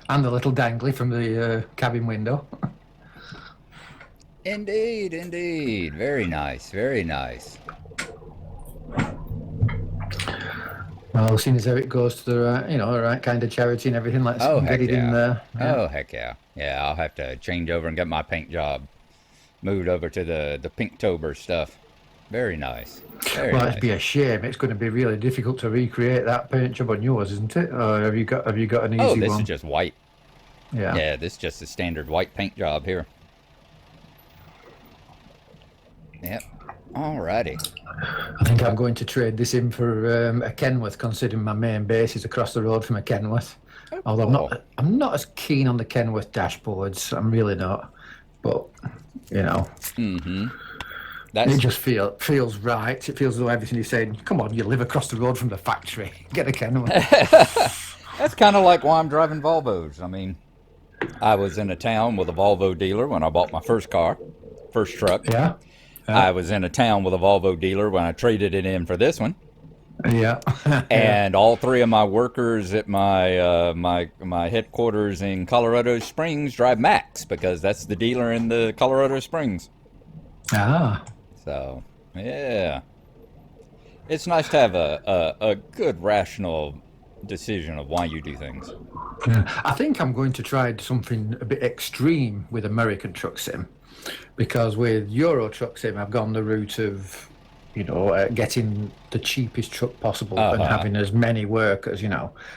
And the little dangly from the cabin window. Indeed, indeed. Very nice, very nice. Well, seeing as how it goes to the right, the right kind of charity and everything, let's Oh, get heck it in yeah. there. Yeah. Oh, heck yeah. Yeah, I'll have to change over and get my paint job moved over to the Pinktober stuff. Very nice. Very Well, it'd be nice. a shame. It's going to be really difficult to recreate that paint job on yours, isn't it? Or have you got an Oh, easy this is one? just white. Yeah. Yeah, this is just a standard white paint job here. Yep. Alrighty. I think I'm going to trade this in for a Kenworth, considering my main base is across the road from a Kenworth. Oh, Although cool. I'm not as keen on the Kenworth dashboards. I'm really not. But you know, Mm-hmm. it That's just feels right. It feels as though everything he's saying. Come on, you live across the road from the factory. Get a Kenworth. that's kind of like why I'm driving Volvos. I mean, I was in a town with a Volvo dealer when I bought my first car, first truck. Yeah. I was in a town with a Volvo dealer when I traded it in for this one. Yeah. Yeah. And all three of my workers at my headquarters in Colorado Springs drive Max because that's the dealer in the Colorado Springs. Ah. So yeah, it's nice to have a good rational decision of why you do things. Yeah. I think I'm going to try something a bit extreme with American Truck Sim, because with Euro Truck Sim, I've gone the route of, getting the cheapest truck possible Uh and huh. having as many workers.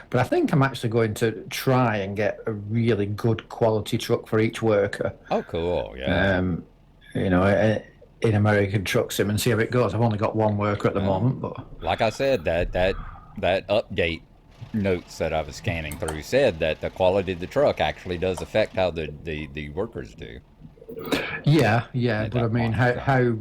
But I think I'm actually going to try and get a really good quality truck for each worker, Oh, cool. Yeah. um, you know, in American Truck Sim and see how it goes. I've only got one worker at the Well, moment, but like I said, that update notes that I was scanning through said that the quality of the truck actually does affect how the workers do yeah, yeah. at But I that mean, point. how So, how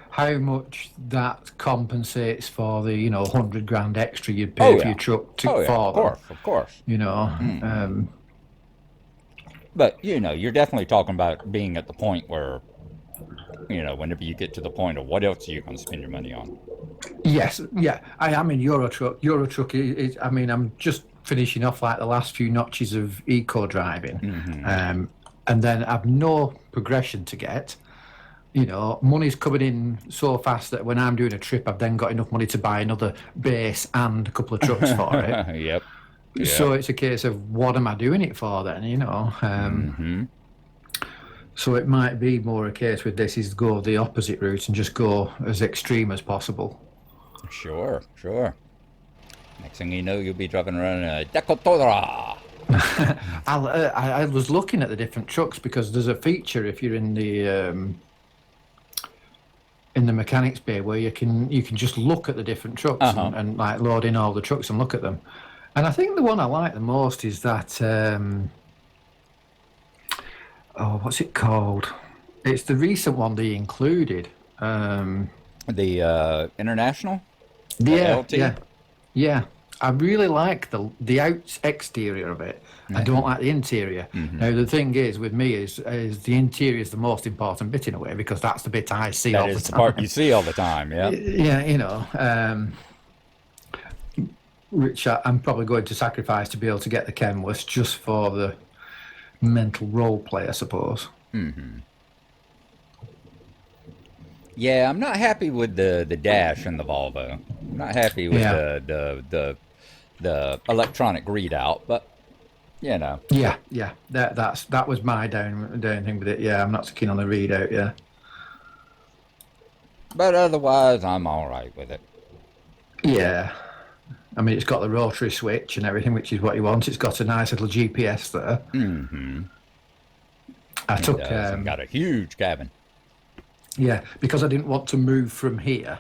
how much that compensates for the 100 grand extra you'd pay oh for your yeah, truck oh yeah, of for them. course, of course. You know, Hmm. But you're definitely talking about being at the point where whenever you get to the point of what else are you going to spend your money on. yes, yeah. I am in Eurotruck. Eurotruck is. I mean, I'm just finishing off like the last few notches of eco driving, Mm-hmm. um, and then I've no progression to get. Money's coming in so fast that when I'm doing a trip, I've then got enough money to buy another base and a couple of trucks for it. Yep. Yep. So it's a case of what am I doing it for then? Mm-hmm. So it might be more a case with this is go the opposite route and just go as extreme as possible. Sure, sure. Next thing you know, you'll be driving around a Decotora. I was looking at the different trucks because there's a feature if you're in the mechanics bay where you can just look at the different trucks Uh-huh. and like load in all the trucks and look at them. And I think the one I like the most is that what's it called? It's the recent one they included. The International? The Yeah, LT? yeah, yeah. I really like the exterior of it. I Yeah. don't like the interior. Mm-hmm. Now the thing is with me is the interior is the most important bit in a way because that's the bit I see That all the is the part you time. see all the time. Yep. Yeah, which I'm probably going to sacrifice to be able to get the Kenworth just for the mental role play, I suppose. Mm-hmm. Yeah, I'm not happy with the dash in the Volvo. I'm not happy with Yeah, the electronic readout, but you know. yeah. That was my down thing with it. Yeah, I'm not so keen on the readout. Yeah, But otherwise, I'm all right with it. yeah. I mean, it's got the rotary switch and everything, which is what you want. It's got a nice little GPS there. Mm-hmm. I It took, does, and got a huge cabin. yeah, because I didn't want to move from here,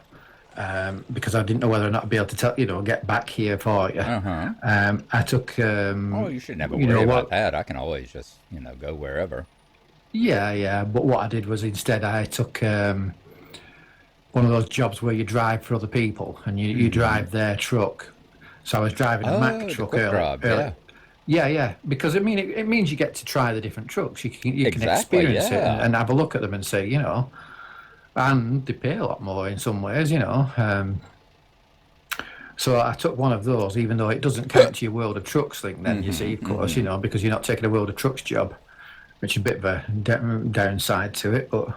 because I didn't know whether or not I'd be able to get back here for you. Uh-huh. I took, Oh, you should never you worry know about what? that. I can always just, go wherever. Yeah, yeah. But what I did was instead I took one of those jobs where you drive for other people and you Mm-hmm. drive their truck. So I was driving a Mack Oh, the truck quick early, drive, early. yeah. Yeah, yeah. Because I mean, it means you get to try the different trucks. You can Exactly, experience it and, yeah. and have a look at them and say, and they pay a lot more in some ways. So I took one of those, even though it doesn't count to your World of Trucks thing. Then you see, of course, you know, because you're not taking a World of Trucks job, which is a bit of a downside to it. But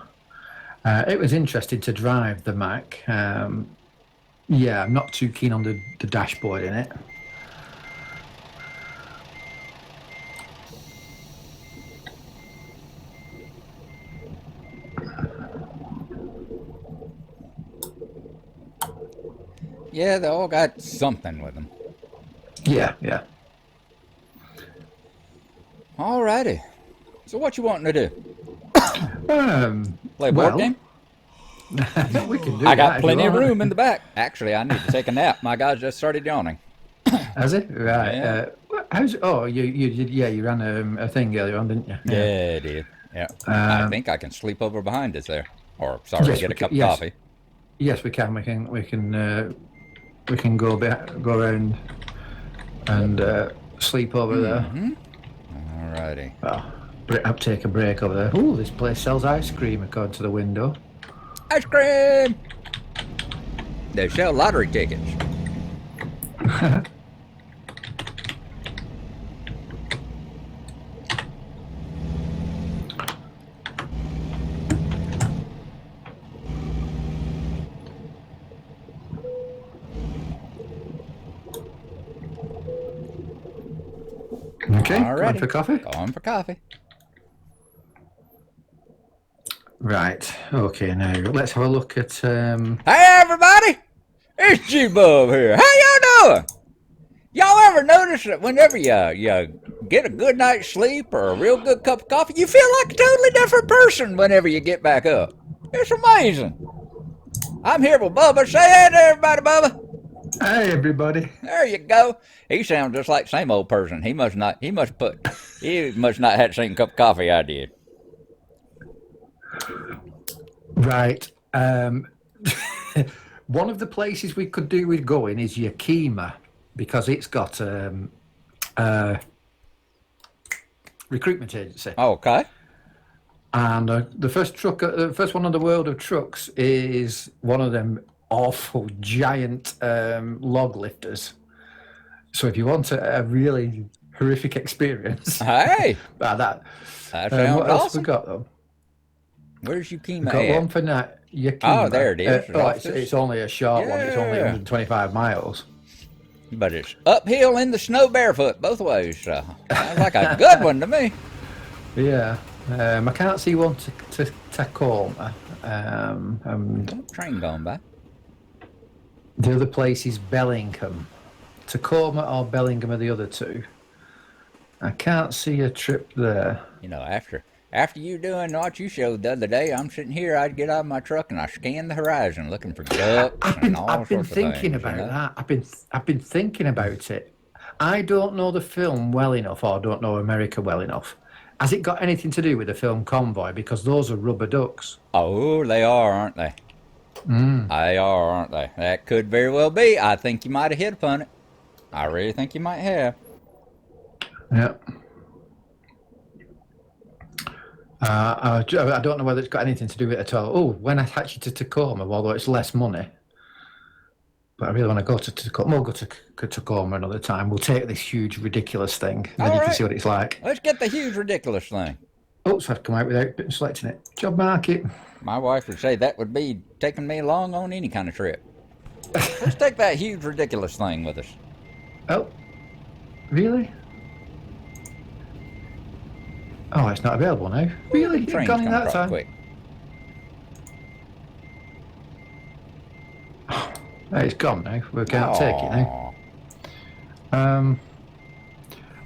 it was interesting to drive the Mac. Yeah, I'm not too keen on the dashboard in it. Yeah, they all got something with them. Yeah, yeah. Alrighty. So what you wanting to do? Play a board Well, game? we can do I that got if plenty you of want. room in the back. Actually, I need to take a nap. My guy's just started yawning. Has it? Right. Yeah. How's oh you did you ran a thing earlier on, didn't you? Yeah, it did. Yeah. I think I can sleep over behind us there. Or sorry, Yes, get a we can- cup of yes. coffee. Yes, we can. We can go around and sleep over there. Alrighty. Well, I'll take a break over there. Oh, this place sells ice cream according to the window. Ice cream! They sell lottery tickets. Okay, going Alrighty. for coffee? Going for coffee. Right. Okay, now let's have a look at. Hey everybody! It's GBub here. How y'all doing? Y'all ever notice that whenever you get a good night's sleep or a real good cup of coffee, you feel like a totally different person whenever you get back up? It's amazing. I'm here with Bubba. Say hey to everybody, Bubba. Hey, everybody. There you go. He sounds just like the same old person. He must not had the same cup of coffee I did. Right. One of the places we could do with going is Yakima, because it's got recruitment agency. Okay. And the first one on the World of Trucks is one of them awful giant log lifters. So if you want a really horrific experience, Hey, that that sounds what else awesome. we got though? Where's Yakima We've got at? one for now. Yakima. Oh, there it is. It's only a short one. It's only Yeah. 125 miles. But it's uphill in the snow barefoot both ways. So sounds like a good one to me. Yeah. I can't see one to Tacoma. Train going by. The other place is Bellingham. Tacoma or Bellingham are the other two. I can't see a trip there. You know, after you doing what you showed the other day, I'm sitting here. I'd get out of my truck and I scan the horizon, looking for ducks and all I've been sorts of thinking things. about you know? that. I've been thinking about it. I don't know the film well enough, or don't know America well enough. Has it got anything to do with the film Convoy? Because those are rubber ducks. Oh, they are, aren't they? They are, aren't they? That could very well be. I think you might have hit upon it. I really think you might have. Yeah. I don't know whether it's got anything to do with it at all. Oh, when I attach it to Tacoma, although it's less money, but I really want to go to Tacoma. We'll go to Tacoma another time. We'll take this huge, ridiculous thing, and then All you can right. see what it's like. Let's get the huge, ridiculous thing. Oops, I've come out without selecting it. Job market. My wife would say that would be taking me along on any kind of trip. Let's take that huge, ridiculous thing with us. Oh, really? Oh, it's not available now. Really? It's Train's gone in coming that across time? quick. It's gone now. We can't take it now. Aw.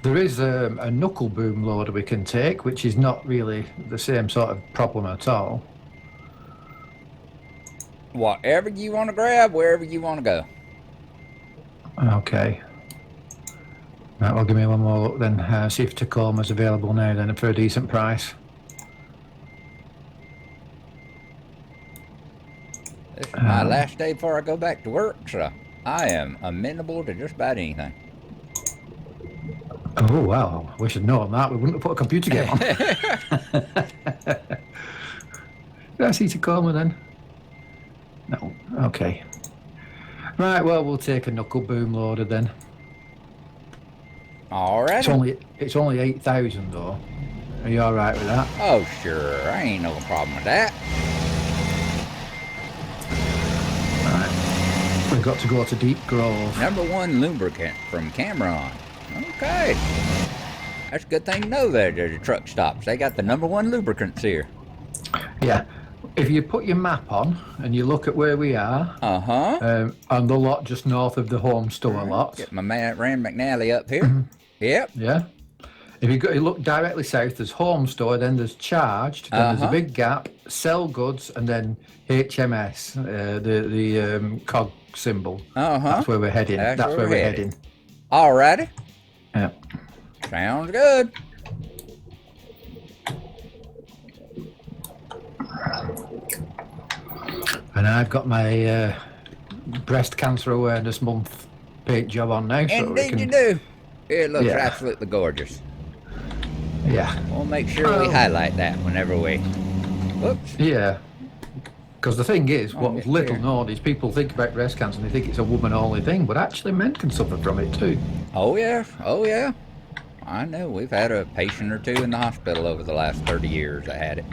There is a knuckle boom loader we can take, which is not really the same sort of problem at all. Whatever you want to grab, wherever you want to go. Okay. Right, well, give me one more look then. See if Tacoma's available now then for a decent price. This is my last day before I go back to work, so I am amenable to just about anything. Oh, wow. We should know on that. We wouldn't have put a computer game on. Did I see Tacoma then? No. Okay. Right, well, we'll take a knuckle boom loader then. All right. It's only 8,000 though. Are you all right with that? Oh, sure. I ain't no problem with that. Right. We've got to go to Deep Grove. #1 lubricant from Cameron. Okay. That's a good thing to know there. There's truck stops. They got the #1 lubricants here. Yeah. If you put your map on and you look at where we are, on the lot just north of the home store lot. Get my man Rand McNally up here. Yep. Yeah. If you look directly south, there's home store, then there's charged, then there's a big gap, sell goods, and then HMS, the cog symbol. That's where we're heading. That's where we're heading. Alrighty. Yeah. Sounds good. And I've got my breast cancer awareness month paint job on now. Indeed you do. It looks absolutely gorgeous. Yeah. We'll make sure we highlight that whenever we... Whoops. Yeah. Because the thing is, what's little known is people think about breast cancer and they think it's a woman-only thing, but actually men can suffer from it too. Oh, yeah. Oh, yeah. I know. We've had a patient or two in the hospital over the last 30 years that had it.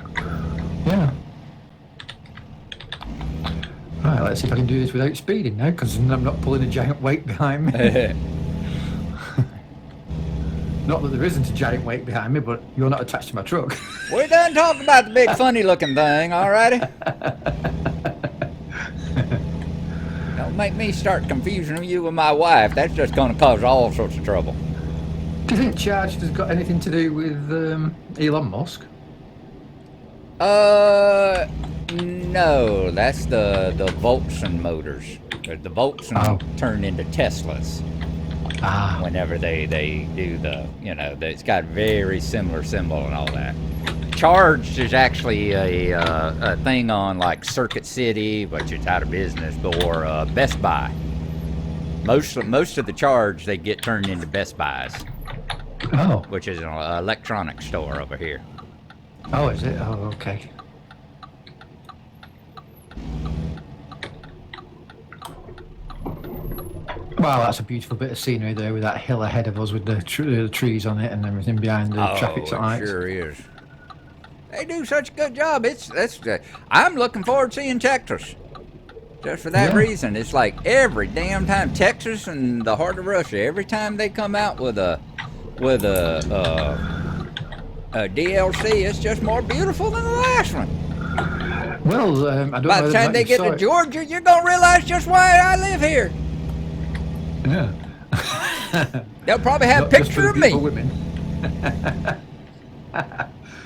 Yeah. Right, let's see if I can do this without speeding now, because I'm not pulling a giant weight behind me. Not that there isn't a giant weight behind me, but you're not attached to my truck. We're done talking about the big funny looking thing, alrighty? Don't make me start confusing you with my wife. That's just going to cause all sorts of trouble. Do you think Charged has got anything to do with Elon Musk? No. That's the Volkswagen motors. The Volkswagen turn into Teslas. Whenever they do it's got a very similar symbol and all that. Charged is actually a thing on like Circuit City, which is out of business, or Best Buy. Most of the Charge they get turned into Best Buys. Which is an electronics store over here. Oh, is it? Oh, okay. Wow, that's a beautiful bit of scenery there with that hill ahead of us with the trees on it and everything behind the traffic lights. It sure is. They do such a good job. I'm looking forward to seeing Texas. Just for that reason. It's like every damn time Texas and the heart of Russia, every time they come out with a DLC, it's just more beautiful than the last one. Well, I don't know. By the time they get to Georgia, you're going to realize just why I live here. Yeah. They'll probably have a picture of me.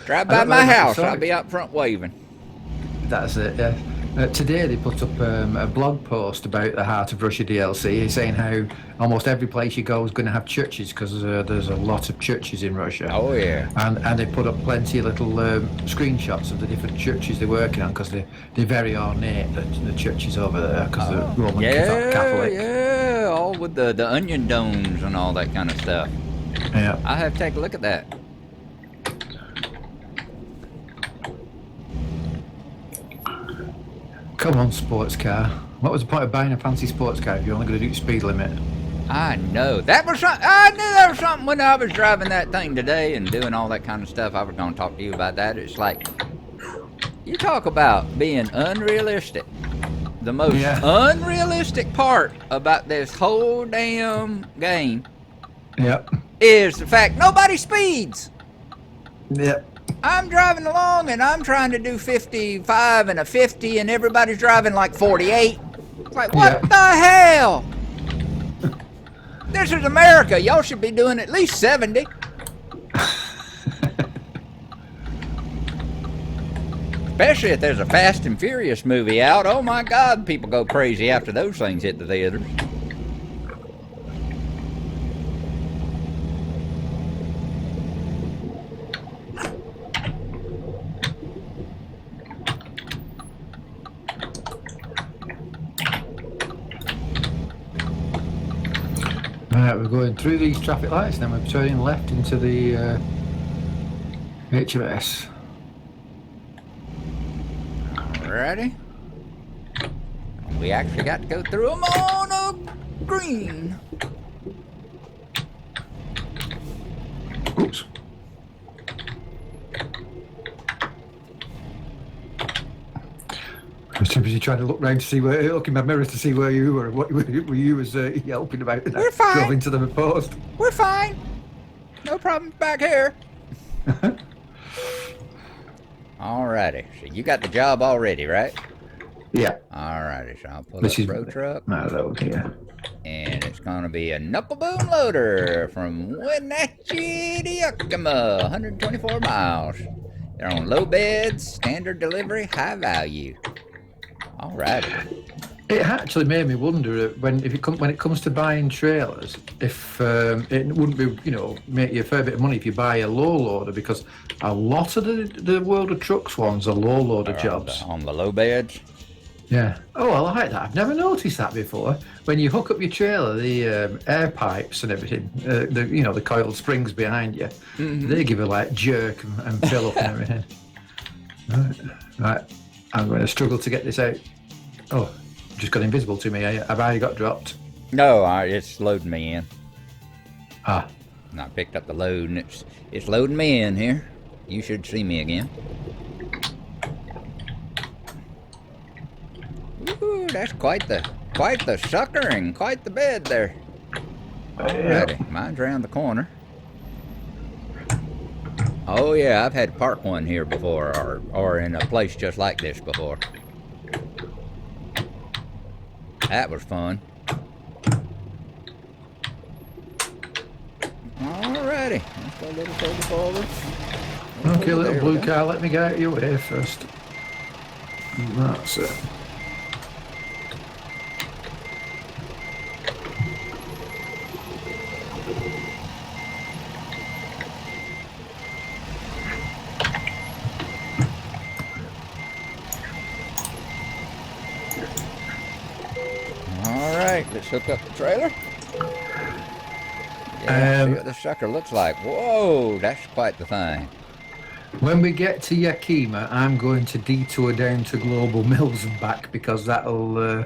Drive by my house. I'll be out front waving. That's it, yeah. Today they put up a blog post about the Heart of Russia DLC, saying how almost every place you go is going to have churches because there's a lot of churches in Russia. Oh, yeah. And they put up plenty of little screenshots of the different churches they're working on because they're very ornate, the churches over there, because they're Roman Catholic. Yeah, all with the onion domes and all that kind of stuff. Yeah. I'll have to take a look at that. Come on, sports car. What was the point of buying a fancy sports car if you're only going to do speed limit? I know. I knew that was something when I was driving that thing today and doing all that kind of stuff. I was going to talk to you about that. It's like, you talk about being unrealistic. The most unrealistic part about this whole damn game is the fact nobody speeds. Yep. I'm driving along and I'm trying to do 55 and a 50 and everybody's driving like 48. It's like, what the hell? This is America. Y'all should be doing at least 70. Especially if there's a Fast and Furious movie out. Oh my God, people go crazy after those things hit the theaters. Right, we're going through these traffic lights, then we're turning left into the HMS. Alrighty. We actually got to go through them on a green. Oops. I was too busy trying to look round to see where, look in my mirror to see where you were, what were you was yelping about. We're fine. Drove into the post. We're fine. No problems back here. Alrighty. So you got the job already, right? Yeah. Alrighty. So I'll pull This up is row truck. my load here. And it's going to be a knuckle boom loader from Wenatchee to Yakima, 124 miles. They're on low beds, standard delivery, high value. Alrighty. It actually made me wonder when it comes to buying trailers, if it wouldn't be, make you a fair bit of money if you buy a low loader, because a lot of the World of Trucks ones are low loader jobs. On the low beds? Yeah. Oh, I like that. I've never noticed that before. When you hook up your trailer, the air pipes and everything, the coiled springs behind you, they give a jerk and fill up and everything. Right. I'm going to struggle to get this out. Oh, just got invisible to me. Have I got dropped? No, it's loading me in. Ah. And I picked up the load, and it's loading me in here. You should see me again. Ooh, that's quite the sucker and quite the bed there. Alrighty, mine's around the corner. Oh yeah, I've had to park one here before, or in a place just like this before. That was fun. Alrighty, let's go a little further forward. Okay, little blue car, let me get out of your way first. That's it. Alright, let's hook up the trailer. Yeah, see what the sucker looks like. Whoa, that's quite the thing. When we get to Yakima, I'm going to detour down to Global Mills and back, because that'll...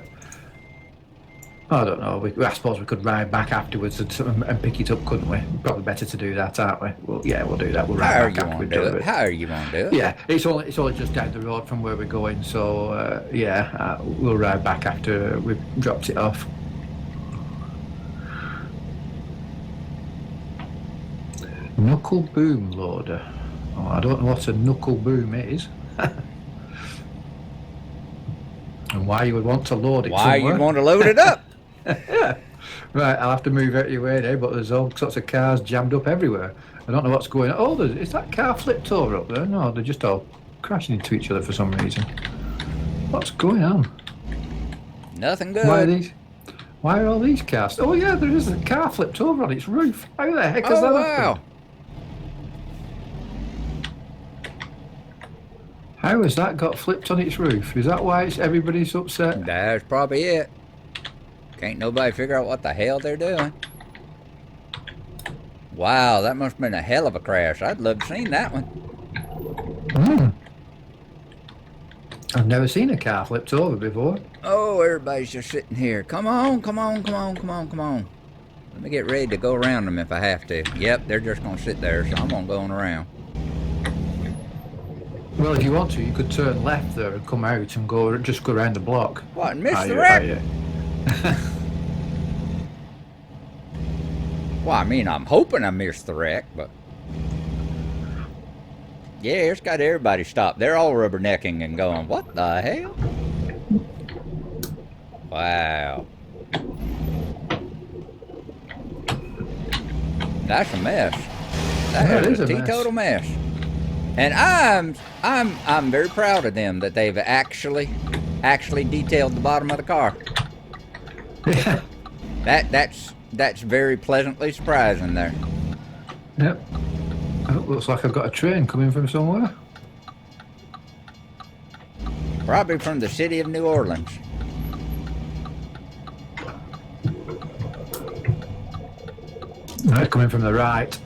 I don't know. I suppose we could ride back afterwards and pick it up, couldn't we? Probably better to do that, aren't we? Well, yeah, we'll do that. We'll ride back after we do it. How are you going to do it? Yeah, it's only just down the road from where we're going, so we'll ride back after we've dropped it off. Knuckle boom loader. Oh, I don't know what a knuckle boom is. And why you would want to load it Why somewhere. you want to load it up? Yeah. Right, I'll have to move out of your way there, but there's all sorts of cars jammed up everywhere. I don't know what's going on. Oh, is that car flipped over up there? No, they're just all crashing into each other for some reason. What's going on? Nothing good. Why are all these cars? Oh yeah, there is a car flipped over on its roof. How the heck has that happened? How has that got flipped on its roof? Is that why everybody's upset? That's probably it. Can't nobody figure out what the hell they're doing. Wow, that must have been a hell of a crash. I'd love to have seen that one. I've never seen a car flipped over before. Oh, everybody's just sitting here. Come on, come on, come on, come on, come on. Let me get ready to go around them if I have to. Yep, they're just going to sit there, so I'm going to go on around. Well, if you want to, you could turn left there and come out and just go around the block. What, and miss the wreck? Well, I mean, I'm hoping I missed the wreck, but... Yeah, it's got everybody stopped. They're all rubbernecking and going, what the hell? Wow. That's a mess. That is a teetotal mess. And I'm very proud of them that they've actually detailed the bottom of the car. Yeah. That's very pleasantly surprising there. Yep. Oh, looks like I've got a train coming from somewhere. Probably from the city of New Orleans. No, coming from the right.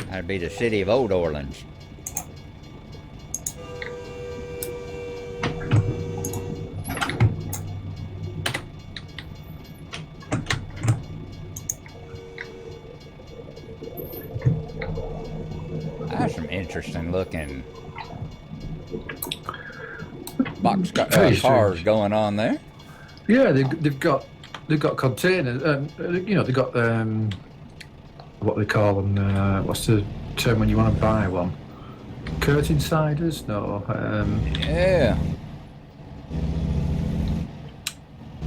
That'd be the city of Old Orleans. interesting looking Very cars strange. going on there. Yeah, they've got containers. They've got what they call them. What's the term when you want to buy one? Curtain siders? No. Yeah.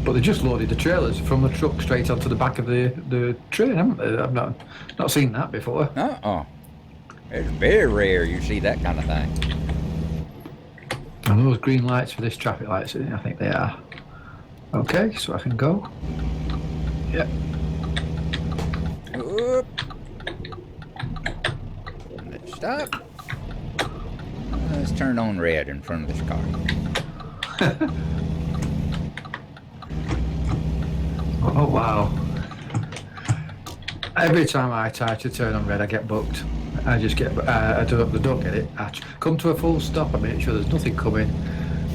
But they just loaded the trailers from the truck straight onto the back of the train, haven't they? I've not seen that before. It's very rare you see that kind of thing. And those green lights for this traffic lights, I think they are. Okay, so I can go. Yeah. Oop. Let's stop. Let's turn on red in front of this car. Oh wow! Every time I try to turn on red, I get booked. I just get, I don't get it. I come to a full stop. I make sure there's nothing coming,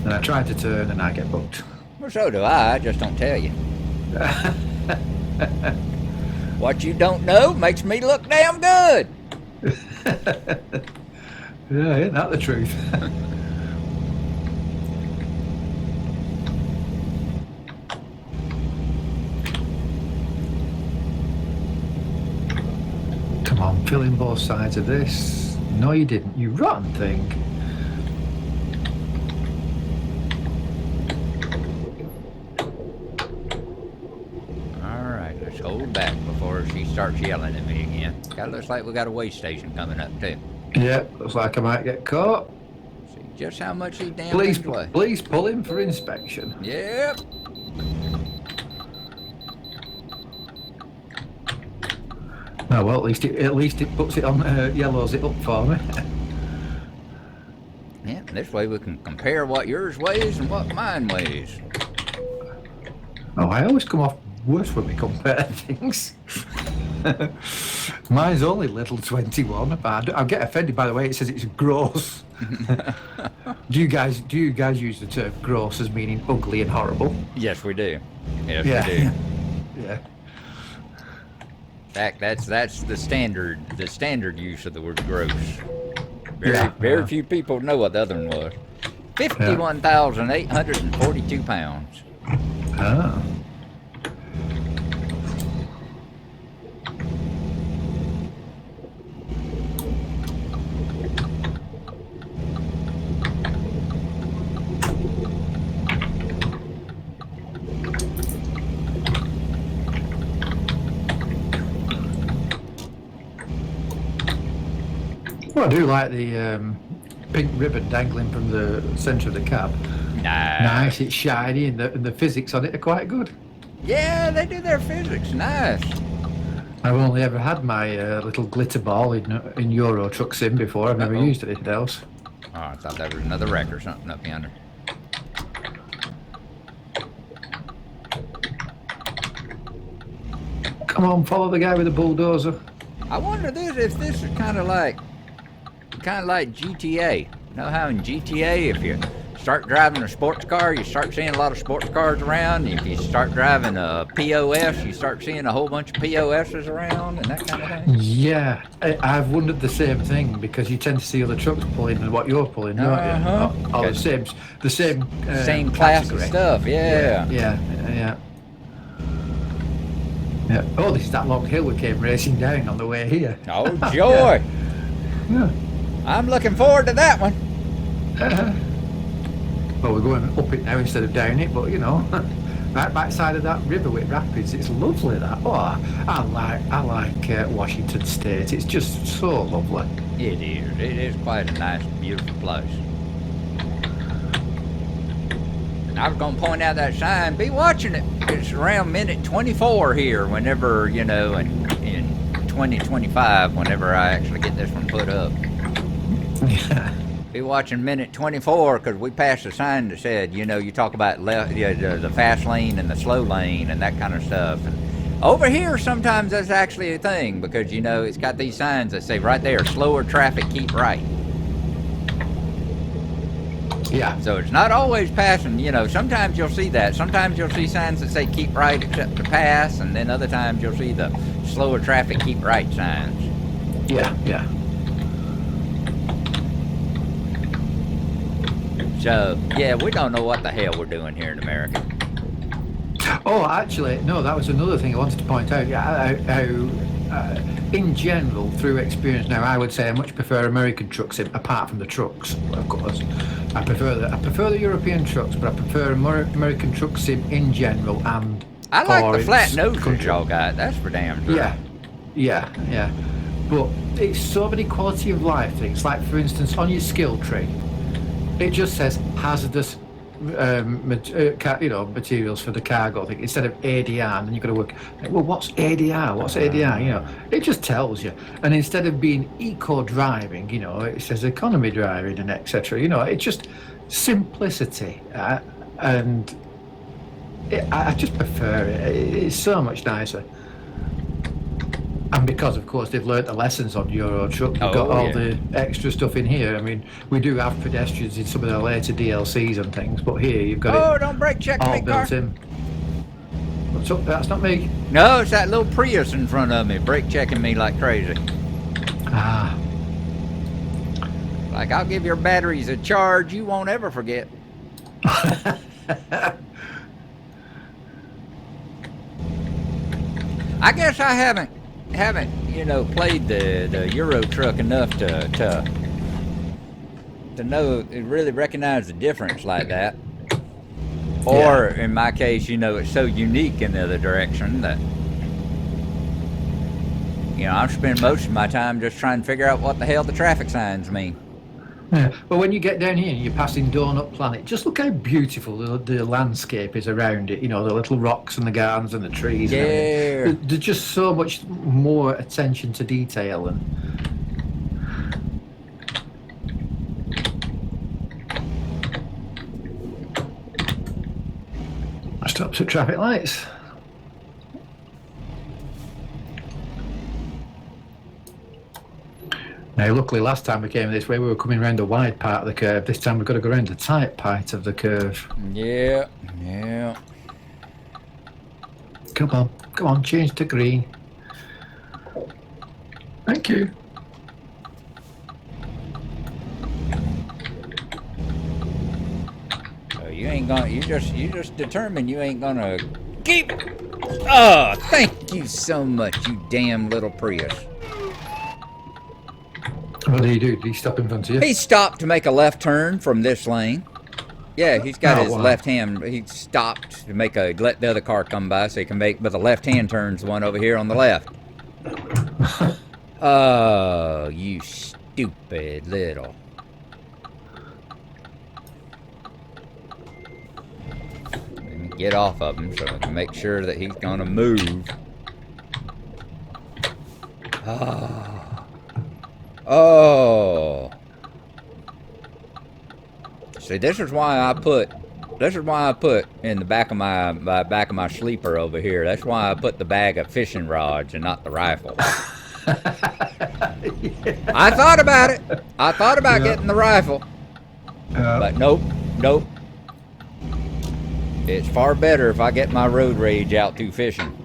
and I try to turn, and I get booked. Well, so do I just don't tell you. What you don't know makes me look damn good. Yeah, ain't that the truth? Come on, fill in both sides of this. No, you didn't. You rotten thing. Alright, let's hold back before she starts yelling at me again. Kinda looks like we got a way station coming up too. Yeah, looks like I might get caught. See just how much these damn Please, things weigh. please pull in for inspection. Yep. Oh well, at least it puts it on, yellows it up for me. Yeah, this way we can compare what yours weighs and what mine weighs. Oh, I always come off worse when we compare things. Mine's only little 21, but I get offended by the way it says it's gross. Do you guys use the term gross as meaning ugly and horrible? Yes, we do. Yes, Yeah. we do. Yeah. In fact, that's the standard use of the word gross. Yeah. Very few people know what the other one was. 51,842 pounds. Ah. Well, I do like the pink ribbon dangling from the centre of the cab. Nice, it's shiny, and the physics on it are quite good. Yeah, they do their physics. Nice. I've only ever had my little glitter ball in Euro Truck Sim before. I've never used anything else. Oh, I thought that was another wreck or something up yonder. Come on, follow the guy with the bulldozer. I wonder if this is kind of like GTA. You know how in GTA, if you start driving a sports car, you start seeing a lot of sports cars around. If you start driving a POS, you start seeing a whole bunch of POSs around and that kind of thing. Yeah, I've wondered the same thing because you tend to see other trucks pulling and what you're pulling, don't you? Or the same Same class of category. stuff, yeah. Yeah. Oh, this is that long hill we came racing down on the way here. Oh, joy. Yeah. I'm looking forward to that one. Well, we're going up it now instead of down it, but you know, right backside of that river with rapids, it's lovely. That I like Washington State. It's just so lovely. It is. It is quite a nice, beautiful place. I was going to point out that sign. Be watching it. It's around minute 24 here. Whenever in 2025, whenever I actually get this one put up. Yeah. Be watching minute 24 because we passed a sign that said, you talk about the fast lane and the slow lane and that kind of stuff. And over here, sometimes that's actually a thing because, it's got these signs that say right there, slower traffic, keep right. Yeah. So it's not always passing, sometimes you'll see that. Sometimes you'll see signs that say keep right except to pass, and then other times you'll see the slower traffic, keep right signs. Yeah. So, yeah, we don't know what the hell we're doing here in America. Oh, actually, no, that was another thing I wanted to point out. Yeah, how in general, through experience now, I would say I much prefer American trucks, apart from the trucks, of course. I prefer the European trucks, but I prefer American truck sim in general. And I like the its flat noses country. y'all got. That's for damn sure. Yeah. But it's so many quality of life things. Like, for instance, on your skill tree, it just says hazardous materials for the cargo thing instead of ADR, and then you've got to work, like, well, what's ADR? What's ADR? You know, it just tells you. And instead of being eco driving, you know, it says economy driving and etc. You know, it's just simplicity, and I just prefer it. It's so much nicer. And because, of course, they've learnt the lessons on Euro Truck, we've got all the extra stuff in here. I mean, we do have pedestrians in some of the later DLCs and things, but here you've got it don't brake check all me, car. built in. What's up? That's not me. No, it's that little Prius in front of me, brake checking me like crazy. Ah. Like, I'll give your batteries a charge you won't ever forget. I guess I haven't played the Euro Truck enough to know, really recognize the difference like that. Or in my case, it's so unique in the other direction that I'm spending most of my time just trying to figure out what the hell the traffic signs mean. Yeah. Well, when you get down here and you're passing Donut Planet, just look how beautiful the landscape is around it. You know, the little rocks and the gardens and the trees. Yeah. And there's just so much more attention to detail. And stops at traffic lights. Now, luckily, last time we came this way, we were coming around the wide part of the curve. This time, we've got to go around the tight part of the curve. Yeah. Come on, change to green. Thank you. So you just determined you ain't gonna keep. Oh, thank you so much, you damn little Prius. What did he do? Did he stop in front of you? He stopped to make a left turn from this lane. Yeah, he's got his left hand. He stopped to let the other car come by so he can make, but the left hand turns the one over here on the left. Oh, you stupid little. Let me get off of him so I can make sure that he's gonna move. Oh. See, this is why I put in the back of my sleeper over here. That's why I put the bag of fishing rods and not the rifle. I thought about it. I thought about getting the rifle. But nope. It's far better if I get my road rage out through fishing.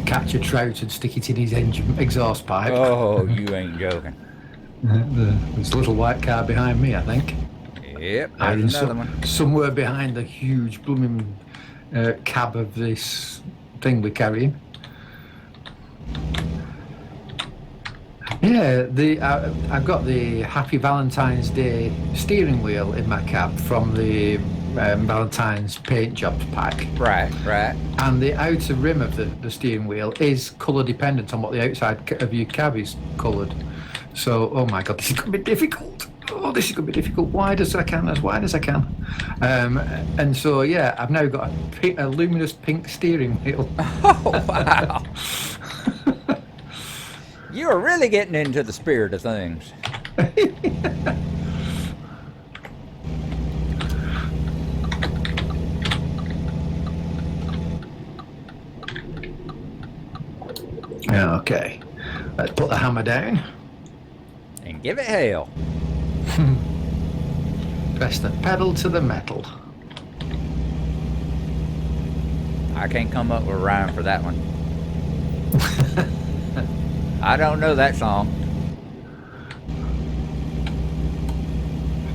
Catch a trout and stick it in his engine exhaust pipe. Oh, you ain't joking. There's a little white car behind me, I think. Yep, there's another one. Somewhere behind the huge blooming cab of this thing we're carrying. Yeah, I've got the Happy Valentine's Day steering wheel in my cab from the Valentine's paint jobs pack. Right. And the outer rim of the steering wheel is colour dependent on what the outside of your cab is coloured. So, oh my God, this is going to be difficult. This is going to be difficult. Wide as I can. And so, yeah, I've now got a luminous pink steering wheel. Oh, wow. You are really getting into the spirit of things. Okay, let's put the hammer down. And give it hell. Press the pedal to the metal. I can't come up with a rhyme for that one. I don't know that song.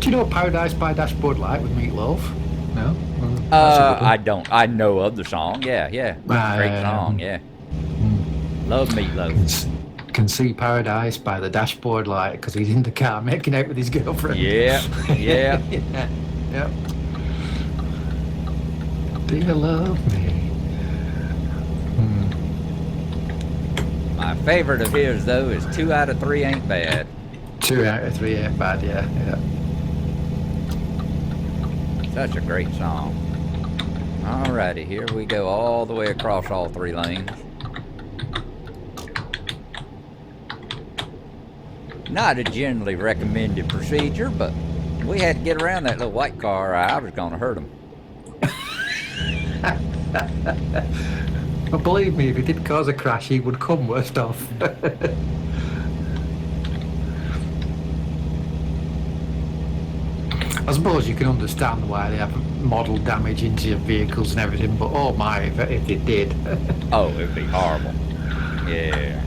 Do you know Paradise by Dashboard Light with Meatloaf? No? Well, that's a good one. I don't. I know of the song. Yeah. Great song. Yeah. Love Meatloaf. Can see Paradise by the dashboard light because he's in the car making out with his girlfriend. Yeah. Yeah. Do you love me? My favorite of his, though, is 2 out of 3 ain't bad. 2 out of 3 ain't bad, yeah. Such a great song. Alrighty, here we go all the way across all 3 lanes. Not a generally recommended procedure, but we had to get around that little white car or I was going to hurt him. But believe me, if he did cause a crash, he would come worst off. I suppose you can understand why they have model damage into your vehicles and everything, but oh my, if they did. Oh, it'd be horrible. Yeah.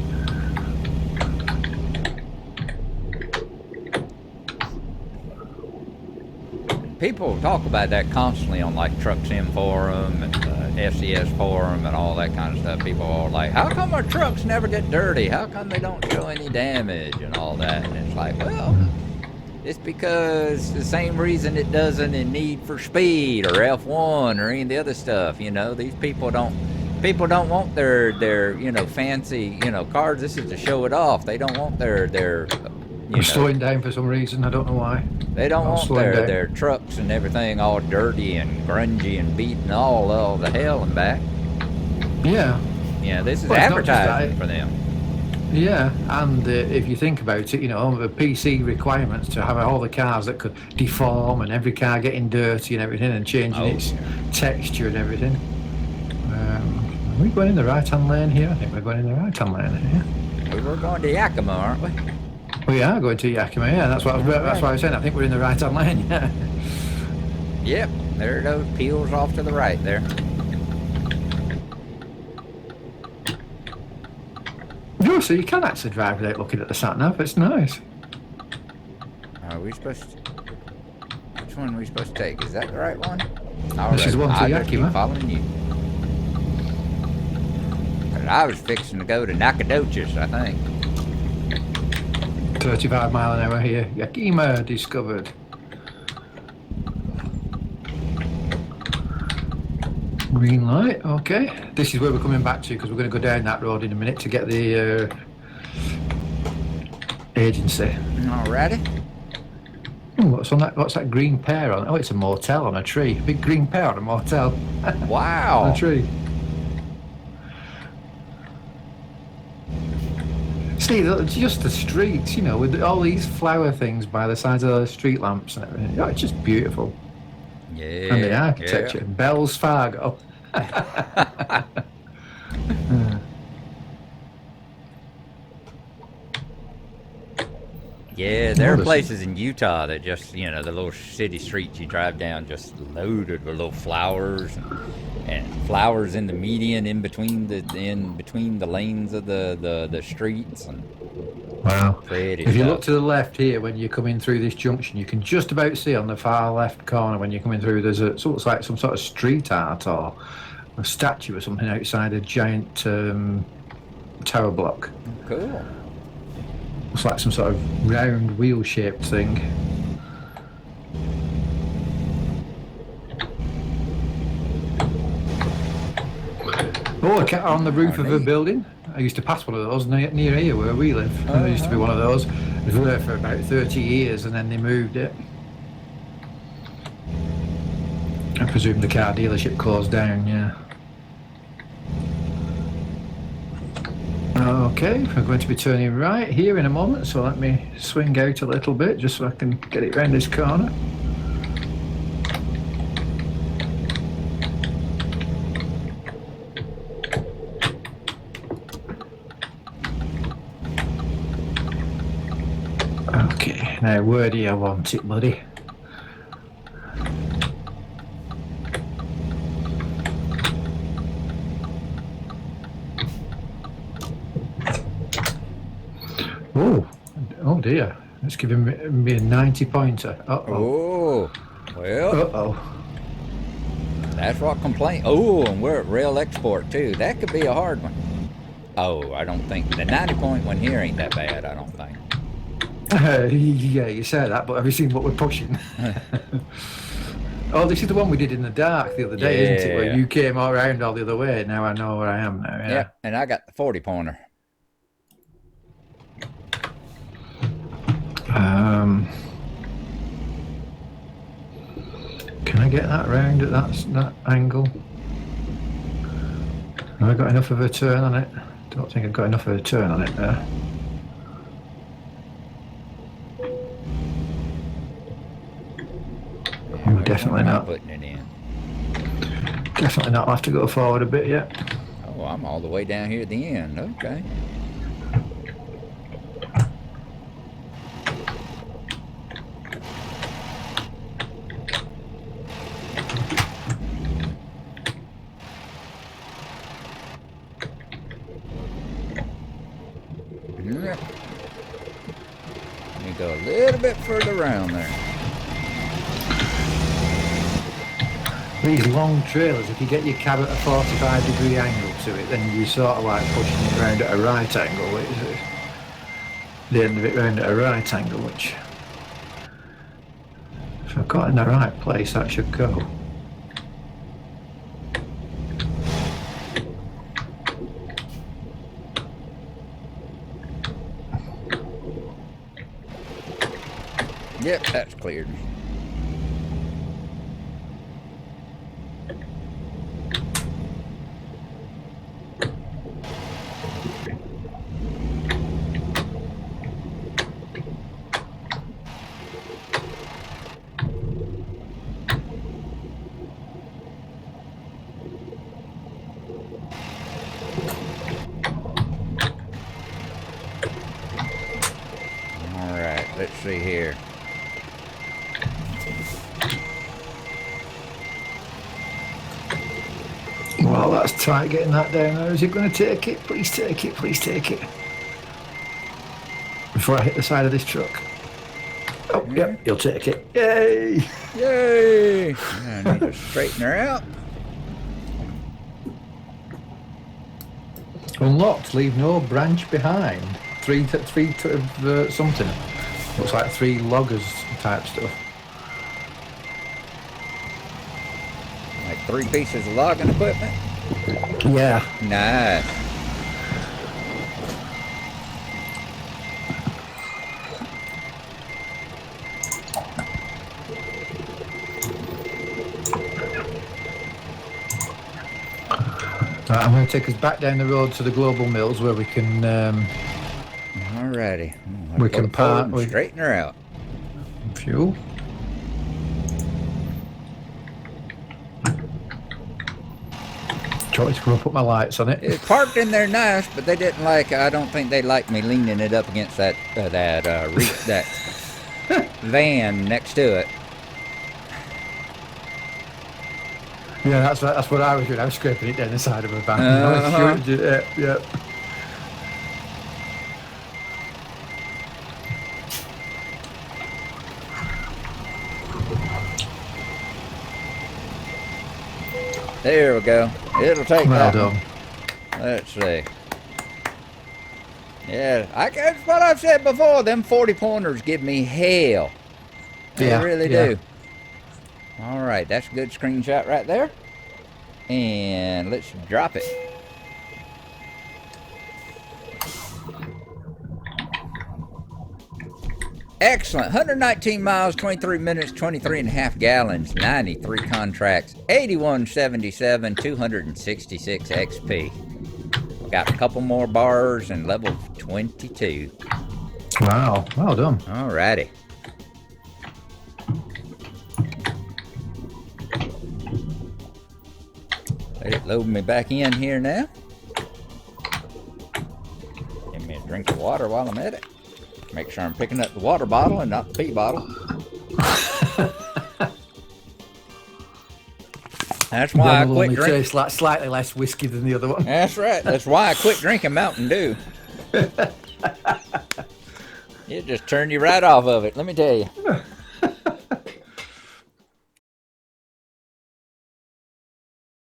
People talk about that constantly on like Truck Sim Forum and FCS Forum and all that kind of stuff. People are like, how come our trucks never get dirty? How come they don't show any damage and all that? And it's like, well, it's because the same reason it doesn't in Need for Speed or F1 or any of the other stuff. You know, these people don't want their fancy cars. This is to show it off. They don't want their slowing down for some reason. I don't know why. They don't want their trucks and everything all dirty and grungy and beaten all the hell and back. Yeah. Yeah, this is advertising for them. Yeah, and if you think about it, the PC requirements to have all the cars that could deform and every car getting dirty and everything and changing its texture and everything. Are we going in the right-hand lane here? I think we're going in the right-hand lane here. We're going to Yakima, aren't we? We are going to Yakima, yeah. That's what I was saying. I think we're in the right-hand lane, yeah. Yep, there it goes. Peels off to the right there. No, so you can actually drive without looking at the sat-nav. It's nice. Are we supposed to... Which one are we supposed to take? Is that the right one? This is the one to Yakima. Keep following you. But I was fixing to go to Nacogdoches, I think. 35 mile an hour here. Yakima discovered. Green light, okay. This is where we're coming back to because we're going to go down that road in a minute to get the agency. Alrighty. What's on that? What's that green pear on? Oh, it's a motel on a tree. Big green pear on a motel. Wow. On a tree. See, just the streets, with all these flower things by the sides of the street lamps and everything. It's just beautiful. Yeah. And the architecture. Yeah. Bells Fargo. Yeah, there are places in Utah that just, the little city streets you drive down just loaded with little flowers and flowers in the median in between the lanes of the streets. And wow. If you look to the left here when you're coming through this junction, you can just about see on the far left corner when you're coming through there's it looks like some sort of street art or a statue or something outside a giant tower block. Cool. Looks like some sort of round wheel-shaped thing. Oh, a cat on the roof of a building. I used to pass one of those near here where we live. There used to be one of those. It was there for about 30 years and then they moved it. I presume the car dealership closed down, yeah. Okay, we're going to be turning right here in a moment, so let me swing out a little bit just so I can get it round this corner. Okay, now where do you want it, buddy? Oh dear. Let's give him me a 90 pointer. Oh, well, that's what complaint. Oh, and we're at rail export too. That could be a hard one. Oh, I don't think the 90-point one here ain't that bad. I don't think. Yeah, you say that, but have you seen what we're pushing? Oh, this is the one we did in the dark the other day, isn't it? Where you came all around all the other way. Now I know where I am now. Yeah. Yep, and I got the 40-pointer. Can I get that round at that angle? Have I got enough of a turn on it? Don't think I've got enough of a turn on it there. Definitely not. Putting it in. Definitely not. I'll have to go forward a bit yet. Oh, I'm all the way down here at the end. Okay. Let me go a little bit further around there. These long trailers, if you get your cab at a 45-degree angle to it, then you sort of like pushing it round at a right angle, which is the end of it round at a right angle, which if I've got in the right place, that should go. Yep, that's cleared. Let's see here. Well, that's tight getting that down there. Is it going to take it? Please take it. Please take it. Before I hit the side of this truck. Oh, yep, you'll take it. Yay! Yay! I need to straighten her out. Unlocked. Leave no branch behind. Three something. Looks like 3 loggers type stuff. Like 3 pieces of logging equipment? Yeah. Nice. I'm going to take us back down the road to the global mills where we can. Alrighty. We can park. Straighten her out. Fuel. Try to come and put my lights on it. It's parked in there nice, but they didn't like. I don't think they liked me leaning it up against that that van next to it. Yeah, that's what I was doing. I was scraping it down the side of a van. Yeah. There we go. It'll take well that done. one. Let's see. Yeah, that's what I've said before. Them 40-pointers give me hell. They really do. All right, that's a good screenshot right there. And let's drop it. Excellent. 119 miles, 23 minutes, 23 and a half gallons, 93 contracts, 8177, 266 XP. Got a couple more bars and level 22. Wow, well done. All righty. Let it load me back in here now. Give me a drink of water while I'm at it. Make sure I'm picking up the water bottle and not the pee bottle. That's why I quit drinking. Tastes like slightly less whiskey than the other one. That's right. That's why I quit drinking Mountain Dew. It just turned you right off of it. Let me tell you.